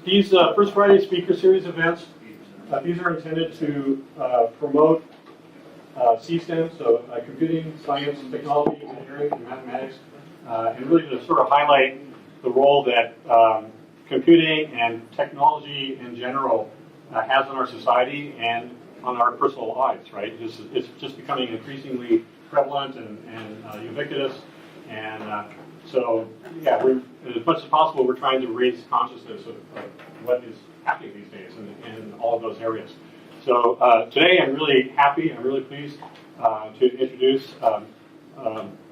These First Friday Speaker Series events, these are intended to promote CSTEM, so computing, science, technology, engineering, and mathematics, and really to sort of highlight the role that computing and technology in general has on our society and on our personal lives, right? It's just becoming increasingly prevalent and ubiquitous, and so, yeah, as much as possible, we're trying to raise consciousness of what is happening these days in all of those areas. So today, I'm really happy, I'm really pleased to introduce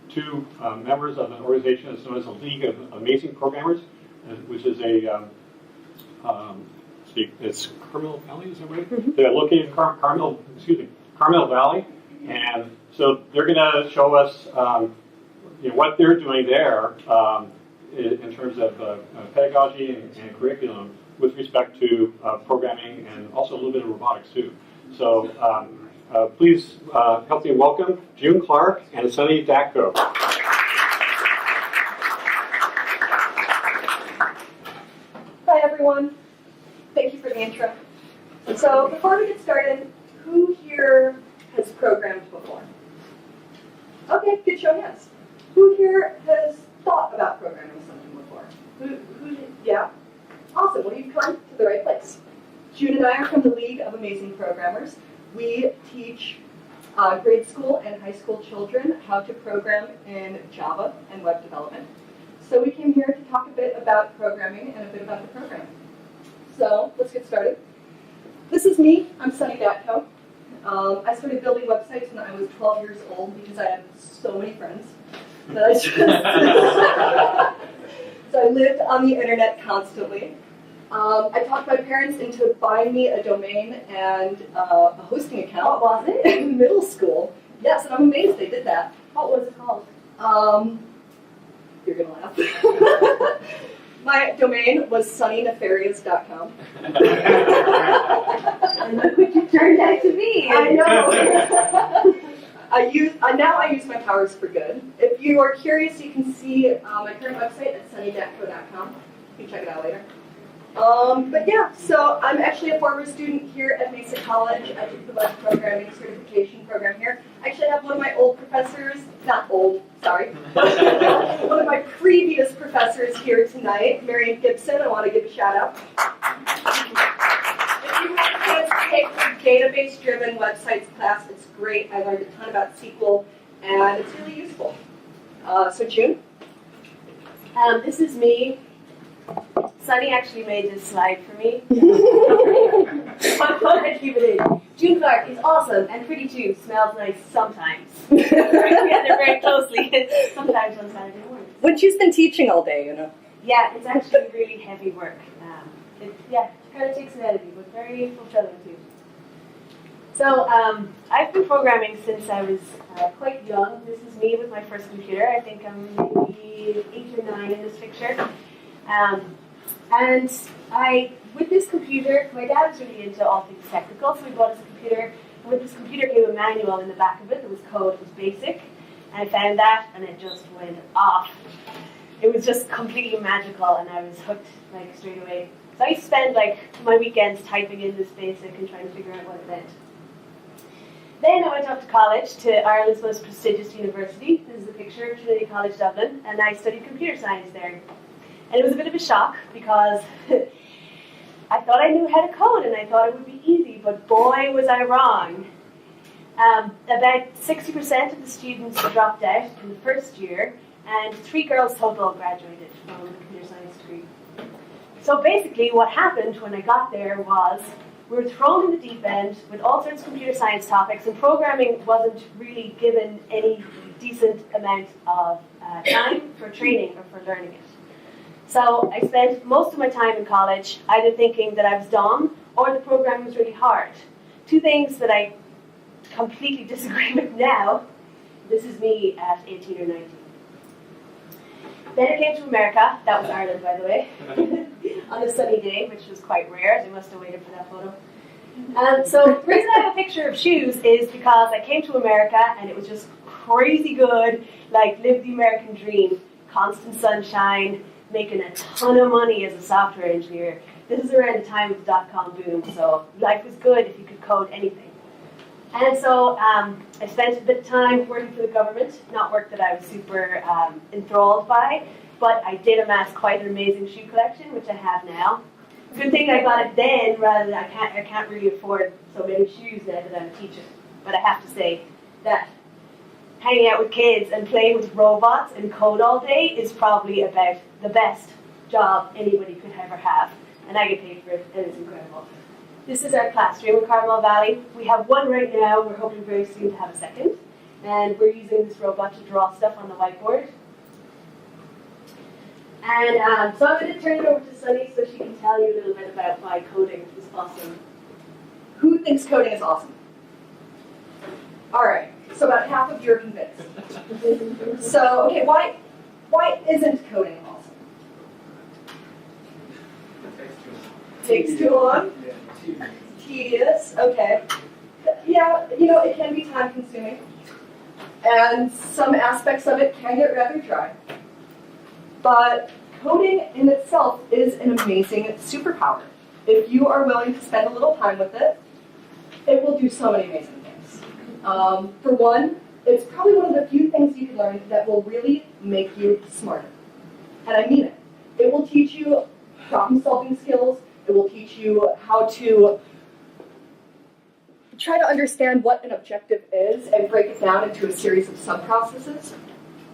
two members of an organization that's known as the League of Amazing Programmers, which is it's Carmel Valley, is that right? They're located in Carmel Valley, and so they're going to show us what they're doing there in terms of pedagogy and curriculum with respect to programming and also a little bit of robotics too. So please help me welcome June Clarke and Sonny Datko. Hi everyone. Thank you for the intro. So before we get started, who here has programmed before? Okay, good show of hands. Who here has thought about programming something before? Yeah? Awesome, well you've come to the right place. June and I are from the League of Amazing Programmers. We teach grade school and high school children how to program in Java and web development. So we came here to talk a bit about programming and a bit about the program. So let's get started. This is me, I'm Sonny Datko. I started building websites when I was 12 years old because I had so many friends. So I lived on the internet constantly. I talked my parents into buying me a domain and a hosting account. What was it? In middle school. Yes, and I'm amazed they did that. What was it called? You're going to laugh. My domain was sunnynefarious.com. And look what you turned out to be. I know. Now I use my powers for good. If you are curious, you can see my current website at sunnydatko.com. You can check it out later. But yeah, so I'm actually a former student here at Mesa College. I took the web programming certification program here. I actually have one of my old professors, not old, sorry, one of my previous professors here tonight, Marion Gibson. I want to give a shout out. If you have a chance to take the database-driven websites class, it's great. I learned a ton about SQL, and it's really useful. So June? This is me. Sonny actually made this slide for me. I thought I'd keep it in. June Clarke is awesome and pretty too. Smells nice sometimes. We work together very closely. Sometimes on Saturday mornings. When she's been teaching all day, you know. Yeah, it's actually really heavy work. It kind of takes it out of you, but very fulfilling too. So I've been programming since I was quite young. This is me with my first computer. I think I'm maybe 8 or 9 in this picture. And with this computer, my dad was really into all things technical, so we bought us a computer. And with this computer came a manual in the back of it. There was code, it was basic. And I found that, and it just went off. It was just completely magical, and I was hooked straight away. So I spend my weekends typing in this basic and trying to figure out what it meant. Then I went off to college, to Ireland's most prestigious university. This is a picture of Trinity College Dublin, and I studied computer science there. And it was a bit of a shock because I thought I knew how to code and I thought it would be easy, but boy was I wrong. About 60% of the students dropped out in the first year, and 3 girls total graduated from the computer science degree. So basically what happened when I got there was we were thrown in the deep end with all sorts of computer science topics, and programming wasn't really given any decent amount of time for training or for learning it. So I spent most of my time in college either thinking that I was dumb or the program was really hard. two things that I completely disagree with now. This is me at 18 or 19. Then I came to America, that was Ireland by the way, on a sunny day, which was quite rare. They must have waited for that photo. So the reason I have a picture of shoes is because I came to America and it was just crazy good, like live the American dream, constant sunshine, making a ton of money as a software engineer. This is around the time of the dot-com boom, so life was good if you could code anything. And so I spent a bit of time working for the government, not work that I was super enthralled by, but I did amass quite an amazing shoe collection, which I have now. Good thing I got it then, rather than I can't really afford so many shoes now that I'm a teacher. But I have to say that hanging out with kids and playing with robots and code all day is probably about the best job anybody could ever have. And I get paid for it, and it's incredible. This is our classroom in Carmel Valley. We have one right now. We're hoping very soon to have a second. And we're using this robot to draw stuff on the whiteboard. And so I'm going to turn it over to Sonny so she can tell you a little bit about why coding is awesome. Who thinks coding is awesome? All right, so about half of you are convinced. So, okay, why isn't coding awesome? Takes too long? Tedious, okay. Yeah, it can be time consuming. And some aspects of it can get rather dry. But coding in itself is an amazing superpower. If you are willing to spend a little time with it, it will do so many amazing things. For one, it's probably one of the few things you can learn that will really make you smarter. And I mean it. It will teach you problem-solving skills. It will teach you how to try to understand what an objective is and break it down into a series of sub-processes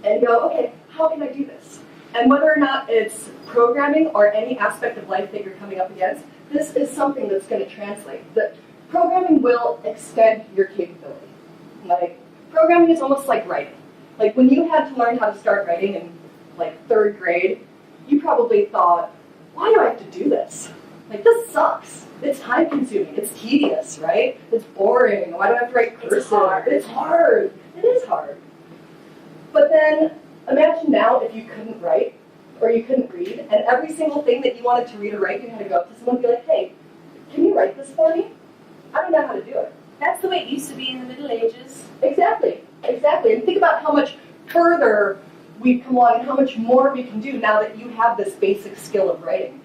and go, okay, how can I do this? And whether or not it's programming or any aspect of life that you're coming up against, this is something that's going to translate. That programming will extend your capability. Like, programming is almost like writing. Like, when you had to learn how to start writing in, like, 3rd grade, you probably thought, why do I have to do this? Like, this sucks. It's time-consuming. It's tedious, right? It's boring. Why do I have to write cursive? It's hard. It's hard. It is hard. But then, imagine now if you couldn't write or you couldn't read, and every single thing that you wanted to read or write, you had to go up to someone and be like, hey, can you write this for me? I don't know how to do it. That's the way it used to be in the Middle Ages. Exactly. And think about how much further we've come along and how much more we can do now that you have this basic skill of writing.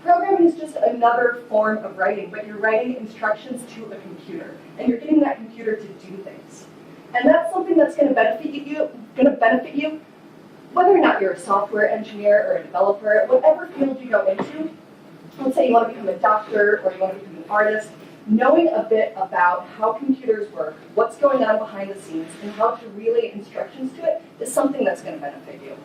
Programming is just another form of writing, but you're writing instructions to a computer, and you're getting that computer to do things. And that's something that's going to benefit you, whether or not you're a software engineer or a developer, whatever field you go into. Let's say you want to become a doctor or you want to become an artist. Knowing a bit about how computers work, what's going on behind the scenes, and how to relay instructions to it is something that's going to benefit you.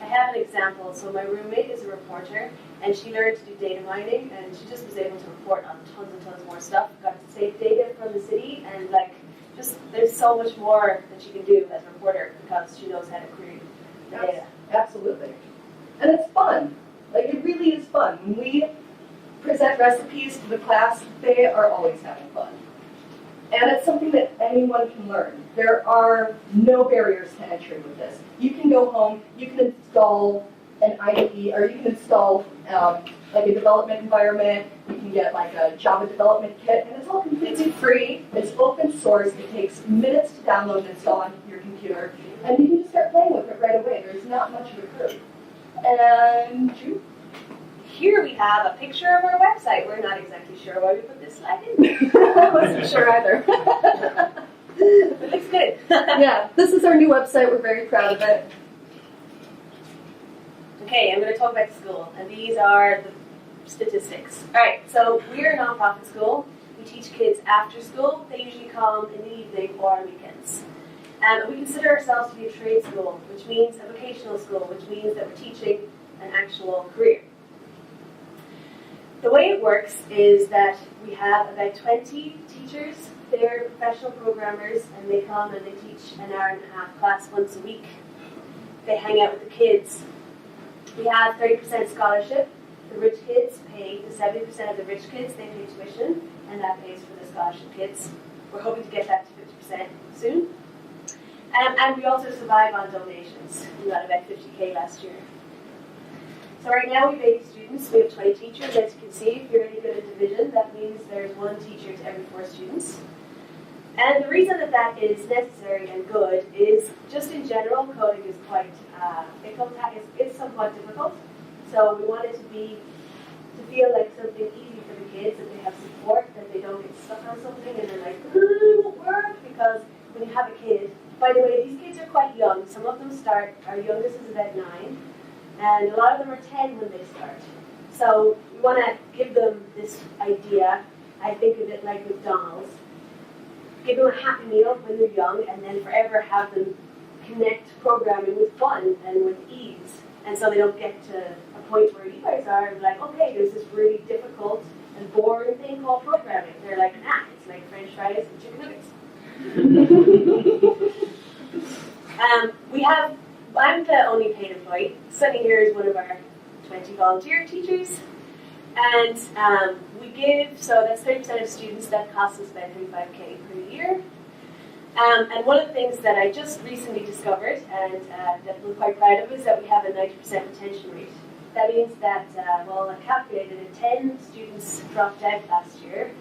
I have an example. So my roommate is a reporter, and she learned to do data mining, and she just was able to report on tons and tons more stuff. Got to save data from the city, and there's so much more that she can do as a reporter because she knows how to create data. Absolutely. And it's fun. Like, it really is fun. When we present recipes to the class, they are always having fun. And it's something that anyone can learn. There are no barriers to entry with this. You can go home, you can install an IDE, or you can install like a development environment, you can get like a Java development kit, and it's all completely free, it's open source, it takes minutes to download and install on your computer, and you can just start playing with it right away. There's not much of a curve. And Here we have a picture of our website. We're not exactly sure why we put this slide in. I wasn't sure either. It looks good. Yeah, this is our new website. We're very proud of it. Okay, I'm going to talk about the school, and these are the statistics. All right, so we're a nonprofit school. We teach kids after school. They usually come in the evening or on weekends. We consider ourselves to be a trade school, which means a vocational school, which means that we're teaching an actual career. The way it works is that we have about 20 teachers. They're professional programmers, and they come and they teach an hour and a half class once a week. They hang out with the kids. We have 30% scholarship. The rich kids pay, the 70% of the rich kids, they pay tuition, and that pays for the scholarship kids. We're hoping to get that to 50% soon. And we also survive on donations. We got about 50K last year. So right now we have 80 students, we have 20 teachers. As you can see, if you're any good at division, that means there's 1 teacher to every 4 students. And the reason that that is necessary and good is just in general, coding is quite, it's somewhat difficult. So we want it to feel like something easy for the kids, that they have support, that they don't get stuck on something and they're like, it won't work, because when you have a kid, by the way, these kids are quite young. Some of them start, our youngest is about 9, and a lot of them are 10 when they start. So we want to give them this idea. I think of it like McDonald's. Give them a happy meal when they're young, and then forever have them connect programming with fun and with ease. And so they don't get to a point where you guys are like, okay, there's this really difficult and boring thing called programming. They're like, nah, it's like French fries and chicken nuggets. I'm the only paid employee. Sonny here is one of our 20 volunteer teachers. And we give, so that's 30% of students, that costs us about $35K per year. And one of the things that I just recently discovered, and that we're quite proud of, is that we have a 90% retention rate. That means that, I calculated it, 10 students dropped out last year.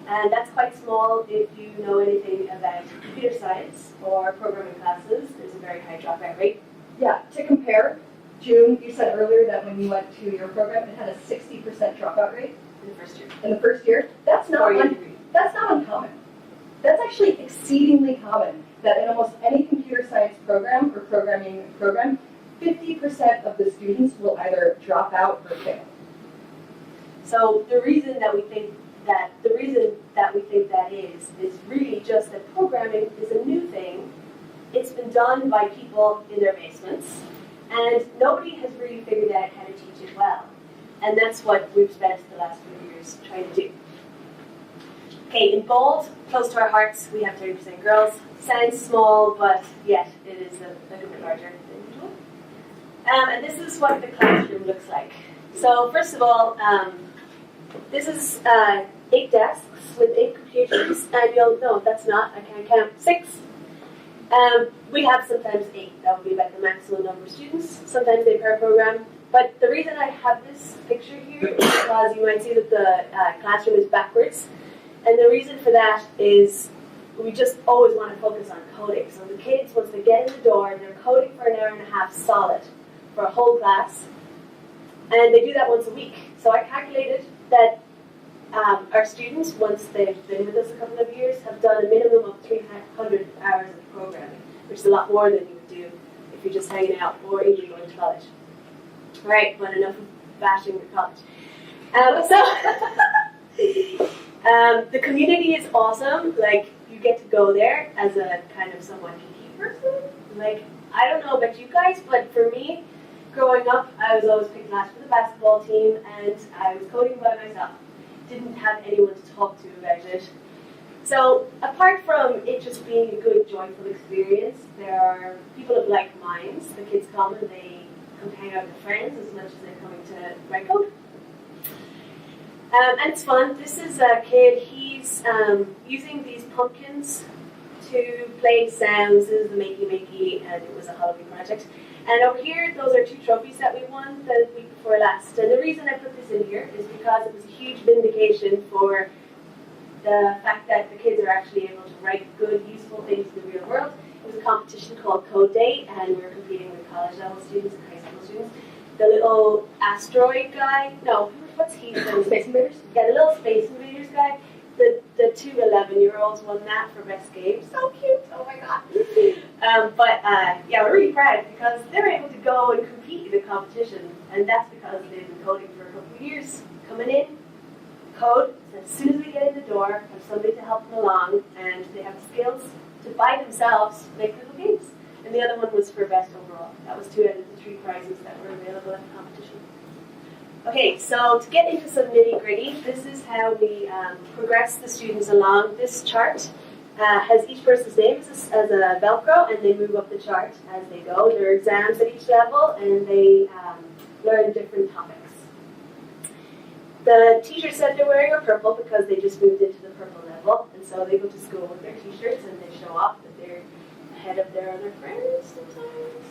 And that's quite small if you know anything about computer science or programming classes. There's a very high dropout rate. Yeah, to compare, June, you said earlier that when you went to your program, it had a 60% dropout rate In the first year. in the first year. That's not uncommon. That's actually exceedingly common, that in almost any computer science program or programming program, 50% of the students will either drop out or fail. So the reason that we think that is really just that programming is a new thing. It's been done by people in their basements, and nobody has really figured out how to teach it well. And that's what we've spent the last few years trying to do. Okay, in bold, close to our hearts, we have 30% girls. Sounds small, but yet it is a little bit larger than usual. And this is what the classroom looks like. So first of all, this is 8 desks with 8 computers, and you'll no, that's not, I can't count, 6. We have sometimes 8, that would be about the maximum number of students. Sometimes they pair program. But the reason I have this picture here is because you might see that the classroom is backwards. And the reason for that is we just always want to focus on coding. So the kids, once they get in the door, they're coding for an hour and a half solid for a whole class. And they do that once a week. So I calculated that our students, once they've been with us a couple of years, have done a minimum of 300 hours of programming, which is a lot more than you would do if you're just hanging out or even going to college. Right, but enough of bashing the college. The community is awesome. Like, you get to go there as a kind of somewhat geeky person. Like, I don't know about you guys, but for me, growing up, I was always picked last for the basketball team, and I was coding by myself. Didn't have anyone to talk to about it. So, apart from it just being a good, joyful experience, there are people of like minds. The kids come and they come hang out with friends as much as they're coming to write code. And it's fun. This is a kid, he's using these pumpkins to play sounds. This is the Makey, and it was a Halloween project. And over here, those are 2 trophies that we won the week before last. And the reason I put this in here is because it was a huge vindication for the fact that the kids are actually able to write good, useful things in the real world. It was a competition called Code Day, and we were competing with college level students and high school students. The little asteroid guy, no, what's he? Space Invaders? Yeah, the little Space Invaders guy. The 2 11-year-olds won that for best game. So cute, oh my god. We're really proud because they're able to go and compete in a competition, and that's because they've been coding for a couple of years. Coming in, code, so as soon as they get in the door, have somebody to help them along, and they have the skills to by themselves make little games. And the other one was for best overall. That was 2 out of the 3 prizes that were available at the competition. Okay, so to get into some nitty-gritty, this is how we progress the students along. This chart has each person's name as a Velcro, and they move up the chart as they go. There are exams at each level, and they learn different topics. The t-shirts that they're wearing are purple because they just moved into the purple level, and so they go to school with their t-shirts and they show off that they're ahead of their other friends sometimes.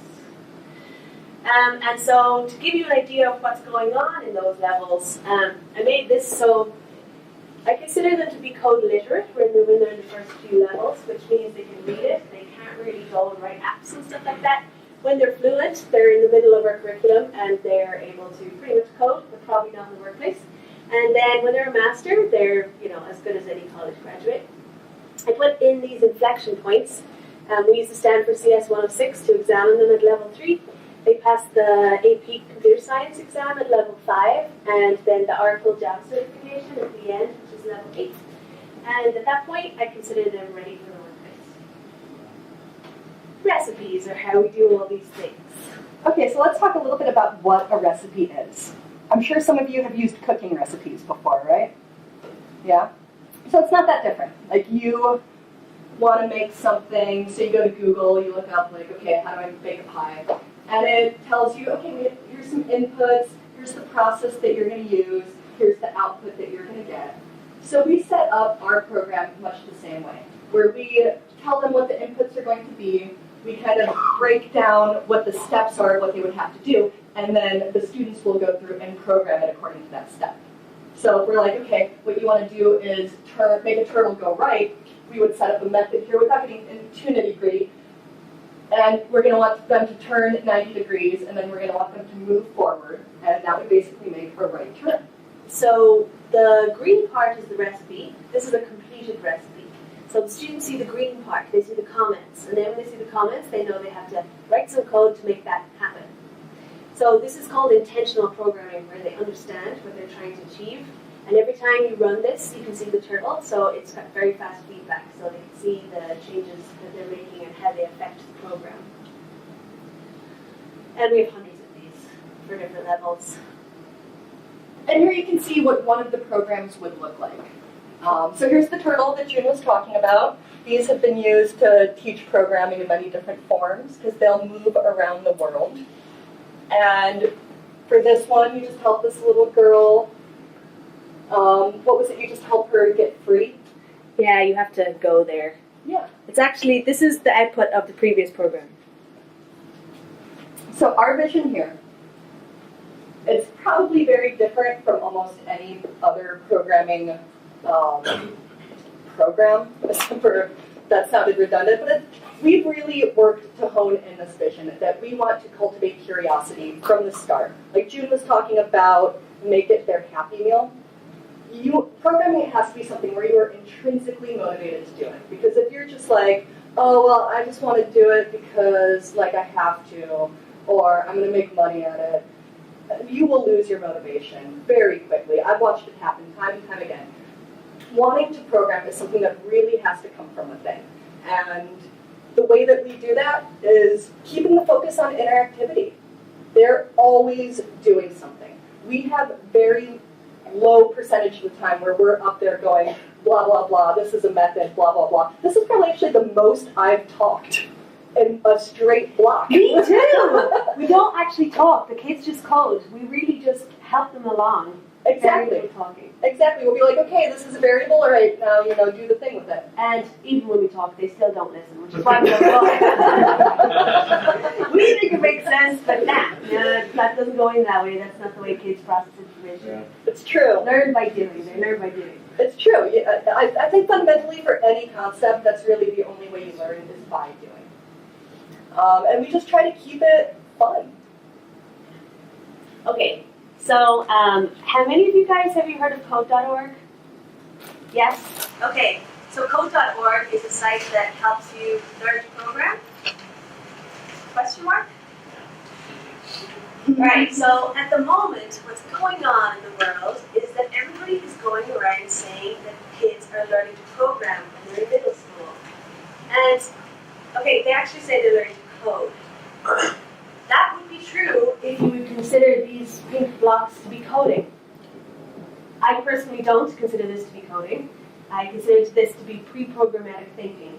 And so to give you an idea of what's going on in those levels, I made this so I consider them to be code literate when they're in the first few levels, which means they can read it, they can't really go and write apps and stuff like that. When they're fluent, they're in the middle of our curriculum and they're able to pretty much code, but probably not in the workplace. And then when they're a master, they're as good as any college graduate. I put in these inflection points. We use the Stanford CS 106 to examine them at level 3. They passed the AP Computer Science exam at level 5, and then the Oracle Java certification at the end, which is level 8. And at that point, I consider them ready for the workplace. Recipes are how we do all these things. Okay, so let's talk a little bit about what a recipe is. I'm sure some of you have used cooking recipes before, right? Yeah? So it's not that different. Like you want to make something, so you go to Google, you look up like, okay, how do I bake a pie? And it tells you, okay, here's some inputs, here's the process that you're going to use, here's the output that you're going to get. So we set up our program much the same way, where we tell them what the inputs are going to be, we kind of break down what the steps are, what they would have to do, and then the students will go through and program it according to that step. So if we're like, okay, what you want to do is make a turtle go right, we would set up a method here without getting into too nitty-gritty. And we're going to want them to turn 90 degrees, and then we're going to want them to move forward, and that would basically make a right turn. So the green part is the recipe. This is a completed recipe. So the students see the green part, they see the comments, and then when they see the comments, they know they have to write some code to make that happen. So this is called intentional programming, where they understand what they're trying to achieve. And every time you run this, you can see the turtle, so it's got very fast feedback, so they can see the changes that they're making and how they affect the program. And we have hundreds of these for different levels. And here you can see what one of the programs would look like. So here's the turtle that June was talking about. These have been used to teach programming in many different forms because they'll move around the world. And for this one, you just help this little girl. What was it? You just help her get free? Yeah, you have to go there. Yeah. It's actually, this is the output of the previous program. So our vision here, it's probably very different from almost any other programming program. That sounded redundant, but we've really worked to hone in this vision that we want to cultivate curiosity from the start. Like June was talking about, make it their happy meal. Programming has to be something where you are intrinsically motivated to do it. Because if you're just like, oh, well, I just want to do it because like I have to, or I'm going to make money at it, you will lose your motivation very quickly. I've watched it happen time and time again. Wanting to program is something that really has to come from within. And the way that we do that is keeping the focus on interactivity. They're always doing something. We have very low percentage of the time where we're up there going, blah, blah, blah, this is a method, blah, blah, blah. This is probably actually the most I've talked in a straight block. Me too! We don't actually talk. The kids just code. We really just help them along. Exactly. Talking. Exactly. We'll be like, okay, this is a variable, all right, now, do the thing with it. And even when we talk, they still don't listen, which is why we don't talk. We think it makes sense, but that doesn't go in that way. That's not the way kids process information. Yeah. It's true. Learn by doing. They learn by doing. It's true. I think fundamentally for any concept, that's really the only way you learn is by doing. And we just try to keep it fun. Okay, so how many of you guys have you heard of code.org? Yes? Okay, so code.org is a site that helps you learn to program? Question mark? Right, so at the moment, what's going on in the world is that everybody is going around saying that kids are learning to program when they're in middle school. And, okay, they actually say they're learning to code. That would be true if you would consider these pink blocks to be coding. I personally don't consider this to be coding. I consider this to be pre-programmatic thinking.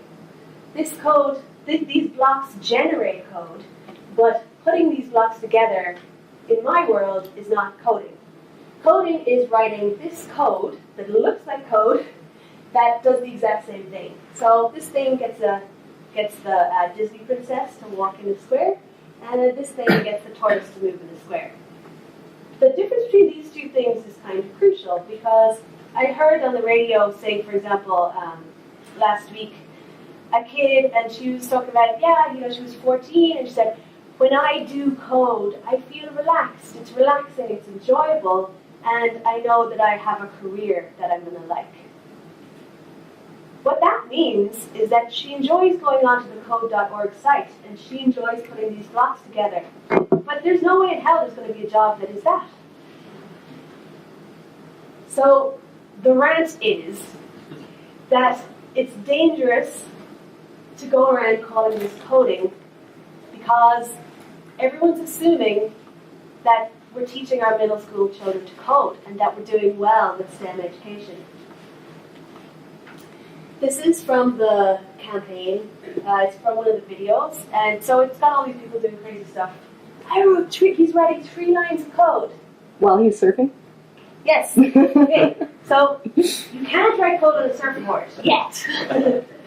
This code, these blocks generate code, but putting these blocks together, in my world, is not coding. Coding is writing this code that looks like code that does the exact same thing. So this thing gets the Disney princess to walk in the square, and then this thing gets the tortoise to move in the square. The difference between these two things is kind of crucial because I heard on the radio, say for example, last week, a kid, and she was talking about, she was 14, and she said, when I do code, I feel relaxed. It's relaxing, it's enjoyable, and I know that I have a career that I'm going to like. What that means is that she enjoys going onto the code.org site, and she enjoys putting these blocks together. But there's no way in hell there's going to be a job that is that. So the rant is that it's dangerous to go around calling this coding because everyone's assuming that we're teaching our middle school children to code and that we're doing well with STEM education. This is from the campaign. It's from one of the videos, and so it's got all these people doing crazy stuff. He's writing 3 lines of code. While he's surfing? Yes. Okay. So you can't write code on a surfboard yet.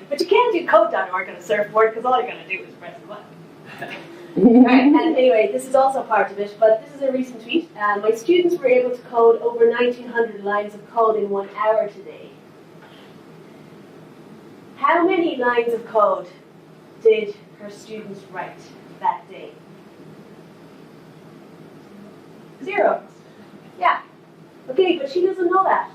But you can't do code.org on a surfboard because all you're going to do is press a button. Alright, and anyway, this is also part of it, but this is a recent tweet. My students were able to code over 1,900 lines of code in 1 hour today. How many lines of code did her students write that day? 0. Yeah. Okay, but she doesn't know that.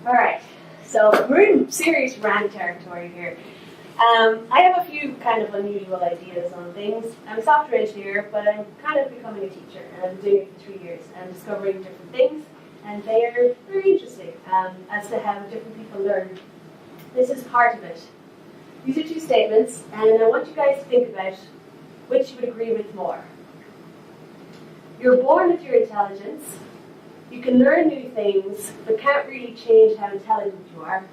Alright, so we're in serious rant territory here. I have a few kind of unusual ideas on things. I'm a software engineer, but I'm kind of becoming a teacher, and I'm doing it for 3 years and discovering different things, and they are very interesting as to how different people learn. This is part of it. These are 2 statements, and I want you guys to think about which you would agree with more. You're born with your intelligence. You can learn new things, but can't really change how intelligent you are.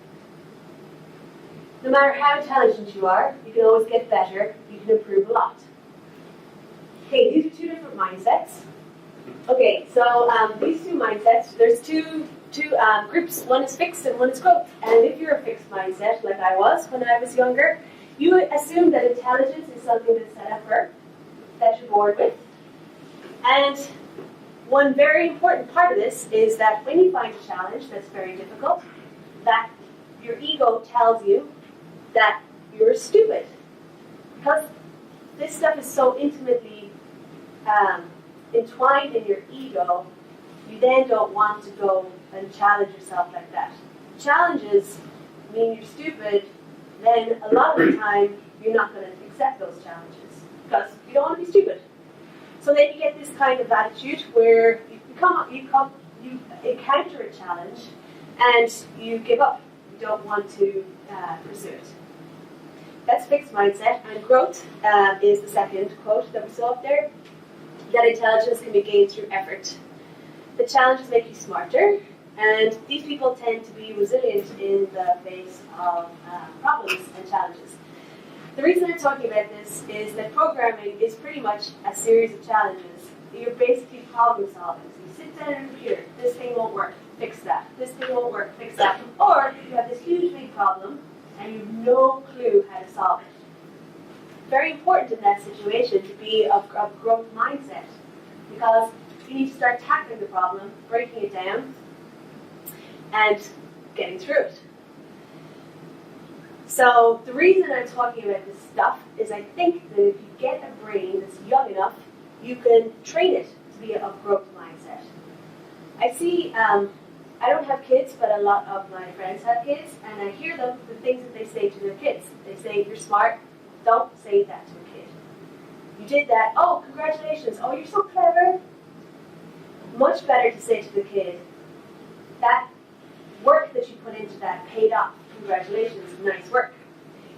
No matter how intelligent you are, you can always get better. You can improve a lot. Okay, these are 2 different mindsets. Okay, so these 2 mindsets, there's two groups. One is fixed and one is growth. And if you're a fixed mindset, like I was when I was younger, you would assume that intelligence is something that's set up for, that you're born with. And one very important part of this is that when you find a challenge that's very difficult, that your ego tells you that you're stupid. Because this stuff is so intimately entwined in your ego, you then don't want to go and challenge yourself like that. Challenges mean you're stupid, then a lot of the time you're not going to accept those challenges because you don't want to be stupid. So then you get this kind of attitude where you encounter a challenge and you give up. You don't want to pursue it. That's fixed mindset. And growth is the second quote that we saw up there. That intelligence can be gained through effort. The challenges make you smarter, and these people tend to be resilient in the face of problems and challenges. The reason I'm talking about this is that programming is pretty much a series of challenges. You're basically problem solving. So you sit down at a computer, this thing won't work, fix that. This thing won't work, fix that. Or you have this huge big problem and you have no clue how to solve it. Very important in that situation to be of growth mindset, because you need to start tackling the problem, breaking it down, and getting through it. So the reason I'm talking about this stuff is I think that if you get a brain that's young enough, you can train it to be of growth mindset. I see, I don't have kids, but a lot of my friends have kids, and I hear them, the things that they say to their kids. They say, you're smart, don't say that to a kid. You did that, oh, congratulations, oh, you're so clever. Much better to say to the kid, that work that you put into that paid off. Congratulations, nice work.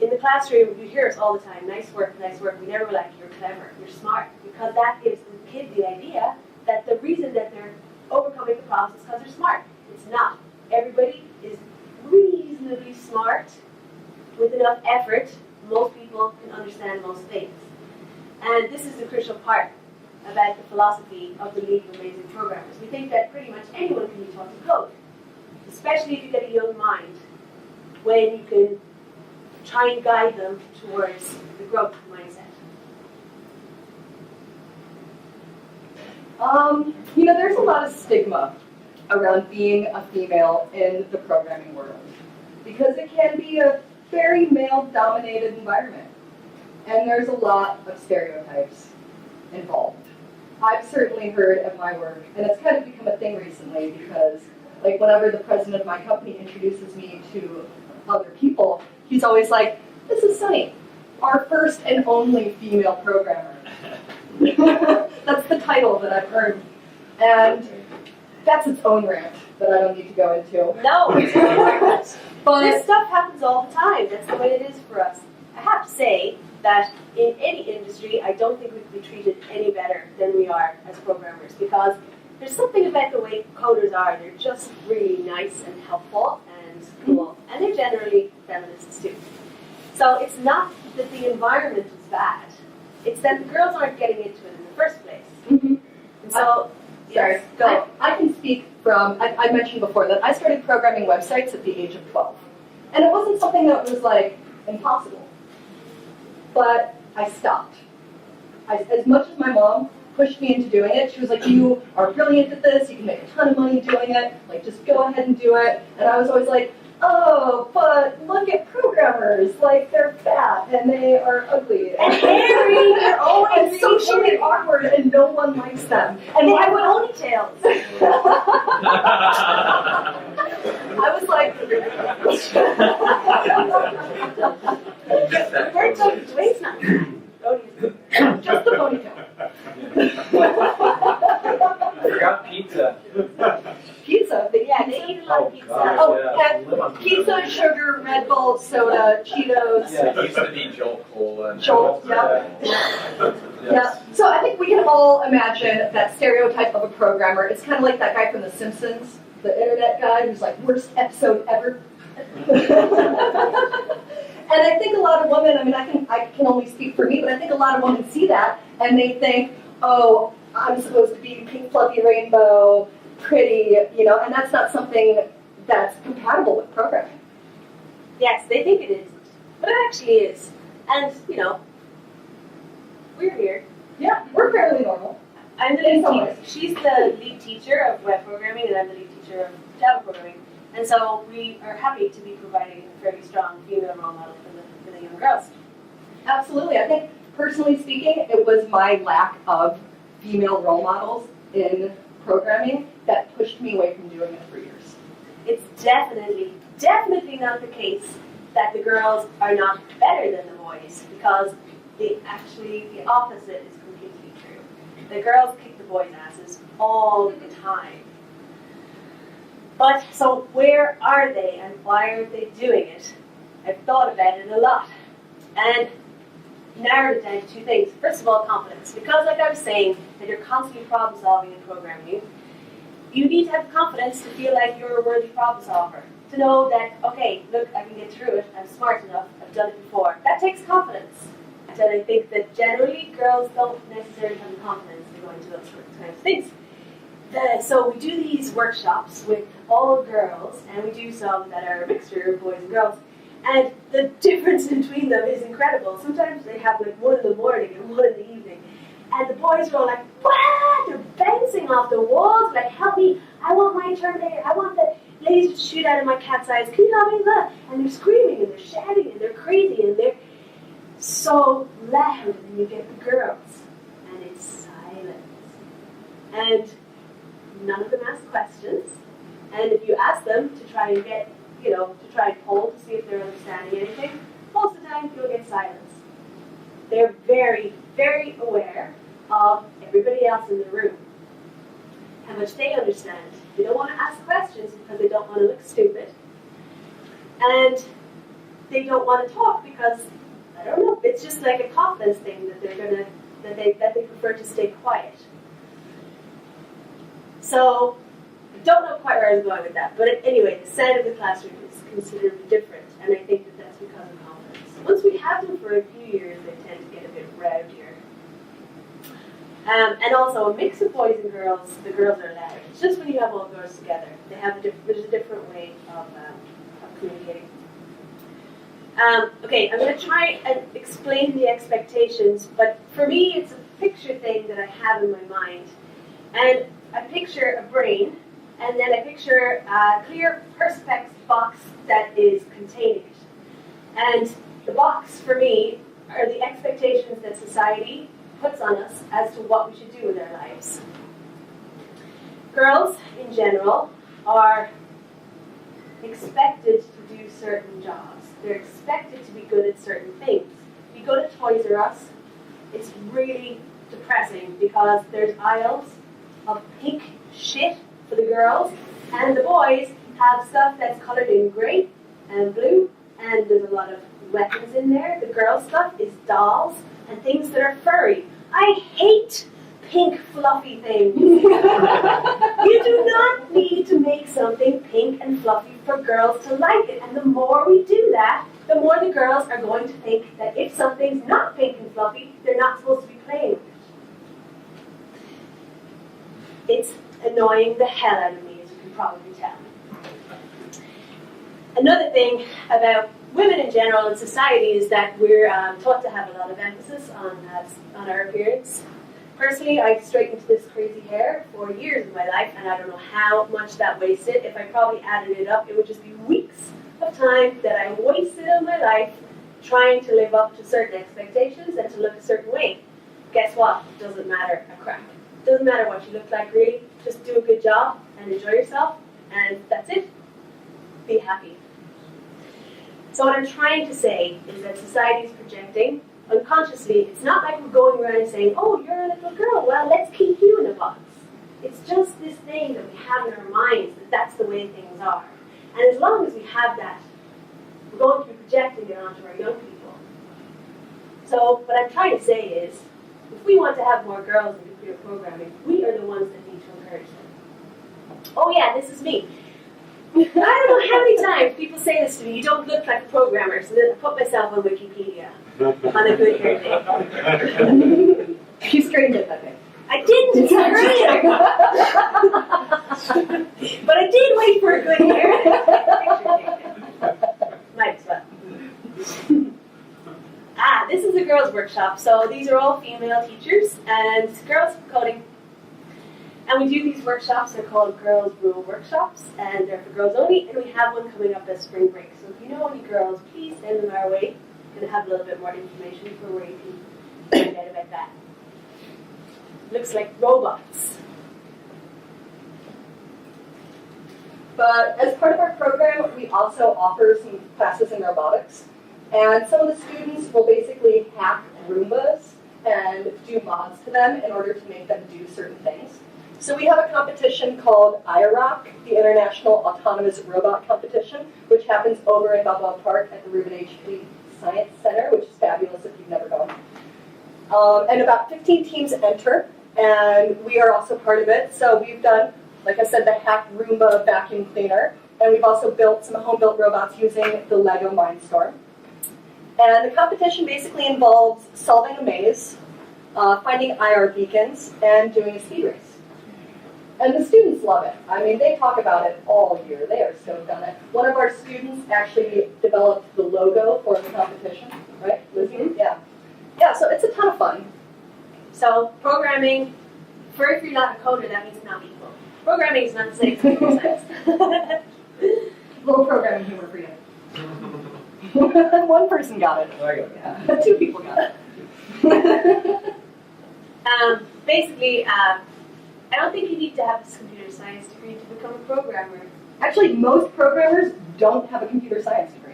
In the classroom, you hear us all the time, nice work, we never like, you're clever, you're smart, because that gives the kid the idea that the reason that they're overcoming the problems is because they're smart. It's not. Everybody is reasonably smart. With enough effort, most people can understand most things. And this is the crucial part. about the philosophy of the League of Amazing Programmers. We think that pretty much anyone can be taught to code, especially if you get a young mind, when you can try and guide them towards the growth mindset. There's a lot of stigma around being a female in the programming world because it can be a very male-dominated environment, and there's a lot of stereotypes involved. I've certainly heard at my work, and it's kind of become a thing recently because, like, whenever the president of my company introduces me to other people, he's always like, "This is Sonny, our first and only female programmer." That's the title that I've earned. And that's its own rant that I don't need to go into. No, it's not. But this stuff happens all the time. That's the way it is for us. I have to say that in any industry, I don't think we could be treated any better than we are as programmers, because there's something about the way coders are. They're just really nice and helpful and cool. And they're generally feminists too. So it's not that the environment is bad. It's that the girls aren't getting into it in the first place. Mhm. And so, sorry, yes, go. I can speak from, I mentioned before that I started programming websites at the age of 12. And it wasn't something that was like impossible. But I stopped. As much as my mom pushed me into doing it, she was like, "You are brilliant at this, you can make a ton of money doing it, like just go ahead and do it." And I was always like, "Oh, but look at programmers, like they're fat and they are ugly And hairy, they're always and socially awkward and no one likes them." And they have I ponytails. I was like, We're talking Dwayne's not. just the ponytail. I forgot pizza. Pizza. Yeah, they eat a lot of pizza. God, Oh, yeah. and Live on pizza, sugar, Red Bull, soda, Cheetos. Yeah, it used to be Jolt Cola. Jolt, yeah. Yeah. So I think we can all imagine that stereotype of a programmer. It's kind of like that guy from The Simpsons, the internet guy who's like, "Worst episode ever." And I think a lot of women, I can only speak for me, but I think a lot of women see that and they think, "Oh, I'm supposed to be pink fluffy rainbow, pretty," and that's not something that's compatible with programming. Yes, they think it isn't, but it actually is. And we're here. Yeah, we're fairly normal. I'm the In lead some teacher. ways. She's the lead teacher of web programming, and I'm the lead teacher of Java programming. And so we are happy to be providing a fairly strong female role model for the young girls. Absolutely. I think, personally speaking, it was my lack of female role models in programming that pushed me away from doing it for years. It's definitely not the case that the girls are not better than the boys, because the opposite is completely true. The girls kick the boys' asses all the time. But, so where are they and why aren't they doing it? I've thought about it a lot. And narrowed it down to two things. First of all, confidence. Because like I was saying, that you're constantly problem solving and programming, you need to have confidence to feel like you're a worthy problem solver. To know that, okay, look, I can get through it, I'm smart enough, I've done it before. That takes confidence. And I think that generally girls don't necessarily have the confidence to go into those kinds of things. So we do these workshops with all girls, and we do some that are a mixture of boys and girls. And the difference between them is incredible. Sometimes they have like one in the morning and one in the evening. And the boys are all like, "What?" They're bouncing off the walls, like, "Help me, I want my Terminator, I want the laser to shoot out of my cat's eyes, can you help me?" And they're screaming and they're shouting and they're crazy and they're so loud. And you get the girls, and it's silence. And none of them ask questions. And if you ask them to try and get, to try and poll to see if they're understanding anything, most of the time you'll get silence. They're very, very aware of everybody else in the room, how much they understand. They don't want to ask questions because they don't want to look stupid. And they don't want to talk because, I don't know, it's just like a confidence thing that they prefer to stay quiet. So, I don't know quite where I was going with that, but anyway, the sound of the classroom is considerably different, and I think that that's because of confidence. Once we have them for a few years, they tend to get a bit rowdier. And also a mix of boys and girls, the girls are allowed. It's just when you have all girls together, they have there's a different way of communicating. Okay, I'm going to try and explain the expectations, but for me it's a picture thing that I have in my mind. And I picture a brain, and then I picture a clear perspex box that is containing it. And the box, for me, are the expectations that society puts on us as to what we should do in our lives. Girls, in general, are expected to do certain jobs. They're expected to be good at certain things. If you go to Toys R Us, it's really depressing because there's aisles of pink shit for the girls, and the boys have stuff that's colored in grey and blue, and there's a lot of weapons in there. The girls' stuff is dolls and things that are furry. I hate pink fluffy things. You do not need to make something pink and fluffy for girls to like it, and the more we do that, the more the girls are going to think that if something's not pink and fluffy, they're not supposed to be playing with it. It's annoying the hell out of me, as you can probably tell. Another thing about women in general in society is that we're taught to have a lot of emphasis on our appearance. Personally, I straightened this crazy hair for years of my life, and I don't know how much that wasted. If I probably added it up, it would just be weeks of time that I wasted in my life trying to live up to certain expectations and to look a certain way. Guess what? It doesn't matter a crap. It doesn't matter what you look like, really. Just do a good job and enjoy yourself, and that's it. Be happy. So what I'm trying to say is that society is projecting unconsciously. It's not like we're going around saying, oh, you're a little girl, well, let's keep you in a box. It's just this thing that we have in our minds that that's the way things are. And as long as we have that, we're going to be projecting it onto our young people. So what I'm trying to say is, if we want to have more girls in computer programming, we are the ones that need to encourage them. Oh yeah, this is me. I don't know how many times people say this to me, you don't look like a programmer, so then I put myself on Wikipedia on a good hair day. You straightened it that day. I didn't, it's great. But I did wait for a good hair day. Might as well. This is a girls' workshop, so these are all female teachers, and girls coding. And we do these workshops, they're called Girls Rule Workshops, and they're for girls only, and we have one coming up as spring break. So if you know any girls, please send them our way. I'm going to have a little bit more information for where you can find out about that. Looks like robots. But as part of our program, we also offer some classes in robotics. And some of the students will basically hack Roombas and do mods to them in order to make them do certain things. So we have a competition called IROC, the International Autonomous Robot Competition, which happens over in Balboa Park at the Reuben H. Science Center, which is fabulous if you've never gone. And about 15 teams enter, and we are also part of it. So we've done, like I said, the Hack Roomba vacuum cleaner, and we've also built some home-built robots using the Lego Mindstorm. And the competition basically involves solving a maze, finding IR beacons, and doing a speed race. And the students love it. I mean, they talk about it all year. They are stoked on it. One of our students actually developed the logo for the competition, right, Lizzie? Mm-hmm. Yeah. Yeah, so it's a ton of fun. So programming, for if you're not a coder, that means not people. Programming is not the same as computer science. Little programming humor for you. One person got it. I got it. Yeah. 2 people got it. Basically, I don't think you need to have this computer science degree to become a programmer. Actually, most programmers don't have a computer science degree.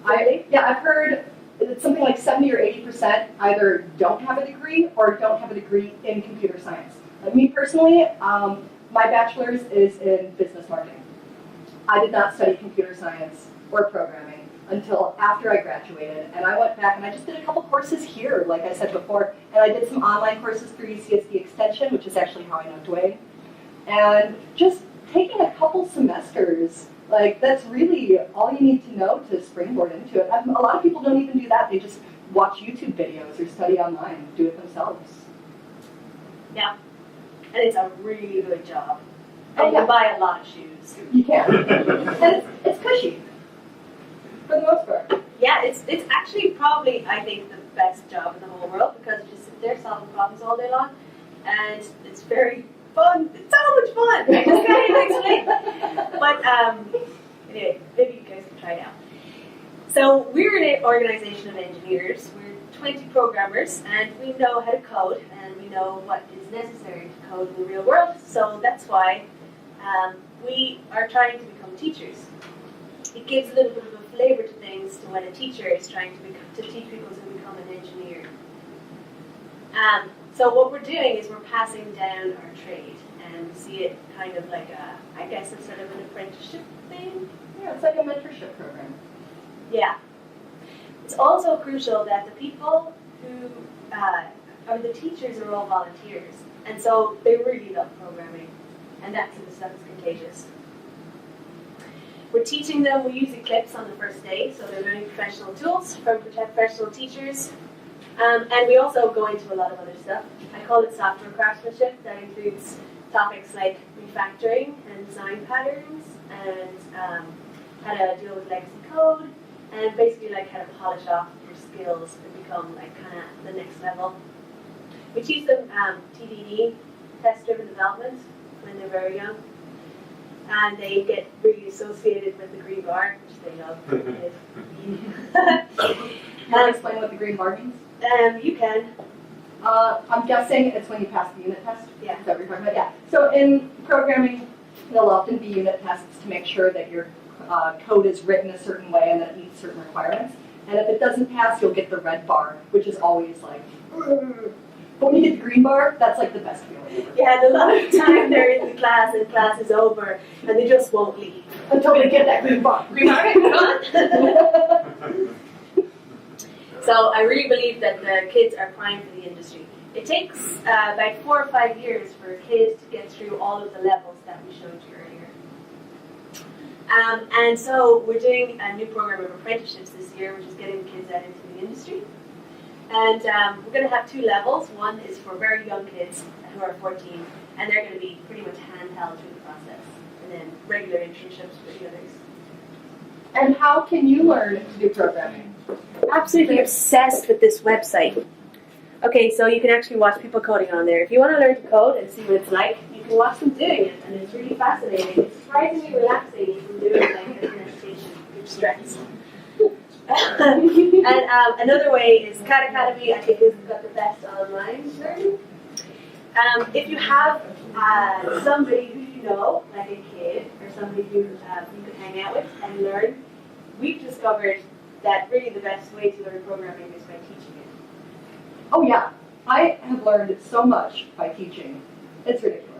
Really? I've heard it's something like 70 or 80% either don't have a degree or don't have a degree in computer science. Like me personally, my bachelor's is in business marketing. I did not study computer science or programming until after I graduated, and I went back and I just did a couple courses here, like I said before, and I did some online courses through UCSD Extension, which is actually how I know Dwayne, and just taking a couple semesters, like that's really all you need to know to springboard into it. A lot of people don't even do that, they just watch YouTube videos or study online, do it themselves. Yeah. And it's a really good job. Oh, And you yeah. can buy a lot of shoes. You can. And it's cushy, for the most part. Yeah, it's actually probably, I think, the best job in the whole world because you just sit there solving problems all day long, and it's very fun. It's so much fun. I just can't even explain. But anyway, maybe you guys can try it out. So we're an organization of engineers. We're 20 programmers, and we know how to code, and we know what is necessary to code in the real world. So that's why we are trying to become teachers. It gives a little bit of a flavor to things to when a teacher is trying to teach people to become an engineer. So what we're doing is we're passing down our trade, and we see it kind of like I guess it's sort of an apprenticeship thing. Yeah, it's like a mentorship program. Yeah. It's also crucial that the people who or the teachers are all volunteers, and so they really love programming, and that sort of stuff is contagious. We're teaching them, we use Eclipse on the first day, so they're learning professional tools from professional teachers. And we also go into a lot of other stuff. I call it software craftsmanship. That includes topics like refactoring and design patterns, and how to deal with legacy code, and basically like how to polish off your skills and become like kind of the next level. We teach them TDD, test-driven development, when they're very young. And they get really associated with the green bar, which they love. You want to explain what the green bar means? You can. I'm guessing it's when you pass the unit test. Yeah. Is that what you're talking about? Yeah. So in programming, there'll often be unit tests to make sure that your code is written a certain way and that it meets certain requirements. And if it doesn't pass, you'll get the red bar, which is always like, but when you get the green bar, that's like the best feeling ever. Yeah, and a lot of time they're in the class and class is over and they just won't leave. Until they get that green bar. Green bar, come on. So I really believe that the kids are primed for the industry. It takes about 4 or 5 years for a kid to get through all of the levels that we showed you earlier. And so we're doing a new program of apprenticeships this year, which is getting the kids out into the industry. And we're going to have 2 levels. One is for very young kids who are 14, and they're going to be pretty much handheld through the process. And then regular internships for the others. And how can you learn to do programming? Absolutely obsessed with this website. Okay, so you can actually watch people coding on there. If you want to learn to code and see what it's like, you can watch them doing it, and it's really fascinating. It's surprisingly relaxing. You can do it like as a meditation, with stress. And another way is Khan Academy. I think has got the best online learning. If you have somebody who you know, like a kid or somebody who you could hang out with and learn, we've discovered that really the best way to learn programming is by teaching it. Oh yeah, I have learned so much by teaching. It's ridiculous.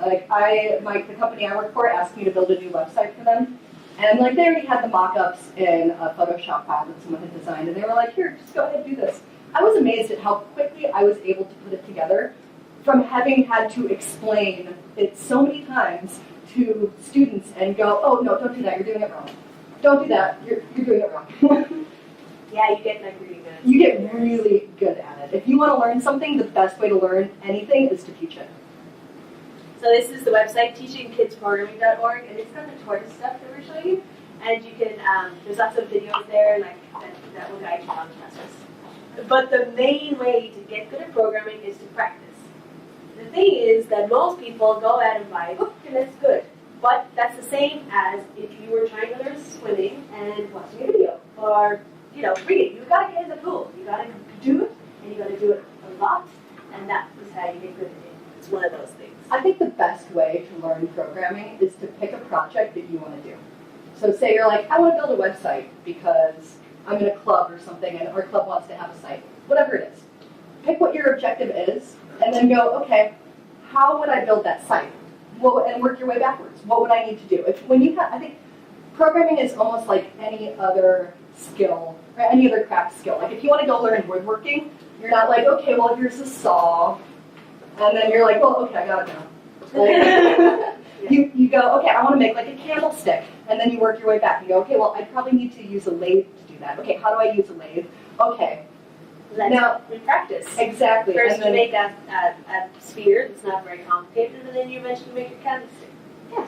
Like the company I work for asked me to build a new website for them, and like they already had the mock-ups in a Photoshop file that someone had designed, and they were like, "Here, just go ahead and do this." I was amazed at how quickly I was able to put it together, from having had to explain it so many times to students and go, "Oh no, don't do that. You're doing it wrong. Don't do that. You're doing it wrong." Yeah, you get like really good. You get really good at it. If you want to learn something, the best way to learn anything is to teach it. So this is the website, teachingkidsprogramming.org, and it's got the tortoise stuff that we're showing you. And you can, there's lots of videos there like that will guide you on the process. But the main way to get good at programming is to practice. The thing is that most people go out and buy a book, and that's good. But that's the same as if you were trying to learn swimming and watching a video, or reading. You've got to get in the pool. You've got to do it, and you've got to do it a lot, and that is how you get good at it. It's one of those things. I think the best way to learn programming is to pick a project that you want to do. So say you're like, I want to build a website because I'm in a club or something, and our club wants to have a site. Whatever it is. Pick what your objective is, and then go, okay, how would I build that site? And work your way backwards. What would I need to do? I think programming is almost like any other skill, or any other craft skill. Like if you want to go learn woodworking, you're not like, okay, well here's a saw, and then you're like, well, okay, I got it now. Like, you go, okay, I want to make like a candlestick, and then you work your way back. You go, okay, well I probably need to use a lathe to do that. Okay, how do I use a lathe? Okay, we practice. Exactly. First and you then- make a sphere that's not very complicated, and then you eventually make your canister. Yeah.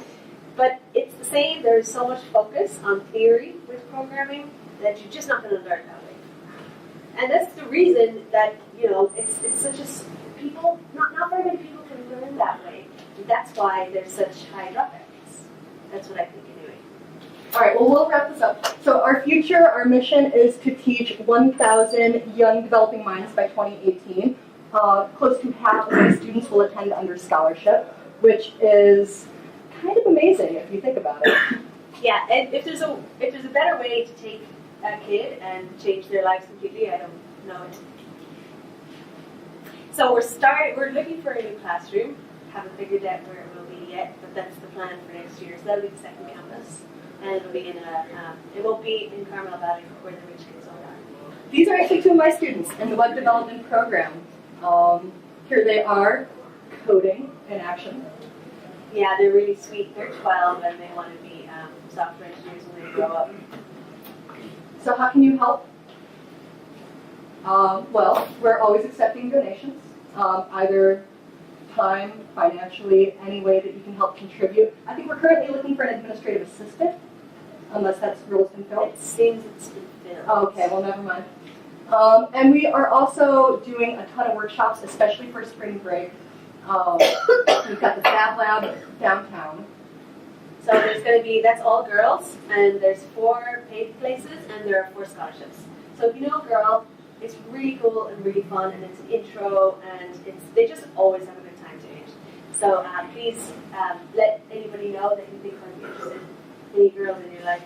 But it's the same. There's so much focus on theory with programming that you're just not going to learn that way. And that's the reason that, it's such a people. Not very many people can learn that way. And that's why there's such high dropout rates. That's what I think anyway. All right, well, we'll wrap this up. So our mission is to teach 1,000 young developing minds by 2018. Close to half of our students will attend under scholarship, which is kind of amazing if you think about it. Yeah, and if there's a better way to take a kid and change their lives completely, I don't know it. So we're looking for a new classroom. Haven't figured out where it will be yet, but that's the plan for next year. So that'll be the second campus, and it'll be it won't be in Carmel Valley where the rich kids all are. These are actually two of my students in the web development program. Here they are, coding in action. Yeah, they're really sweet. They're 12 and they want to be software engineers when they grow up. So how can you help? Well, we're always accepting donations, either time, financially, any way that you can help contribute. I think we're currently looking for an administrative assistant, unless that role's been filled. It seems it's been filled. Oh, okay, well, never mind. And we are also doing a ton of workshops, especially for spring break. We've got the Fab Lab downtown. So there's going to be, that's all girls, and there's 4 paid places, and there are 4 scholarships. So if you know a girl, it's really cool and really fun, and it's an intro, and they just always have a good time doing it. So please let anybody know that you think might be interested. Any girls in your life.